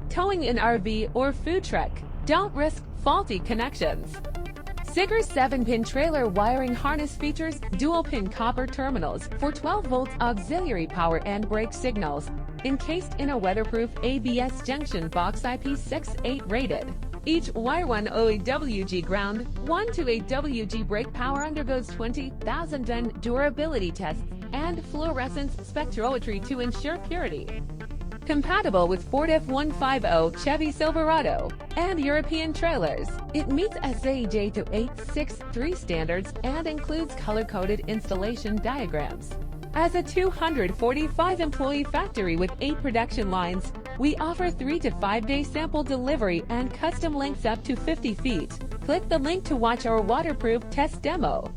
towing an RV or food truck. Don't risk faulty connections. Sigger 7-pin trailer wiring harness features dual-pin copper terminals for 12-volt auxiliary power and brake signals, encased in a weatherproof ABS junction box IP68 rated. Each Wire 1 OEWG ground 1 to 8 WG brake power undergoes 20,000 DUN durability tests and fluorescence spectrometry to ensure purity. Compatible with Ford F-150, Chevy Silverado, and European trailers, it meets SAE J2863 standards and includes color-coded installation diagrams. As a 245-employee factory with 8 production lines, we offer 3 to 5 day sample delivery and custom lengths up to 50 feet. Click the link to watch our waterproof test demo.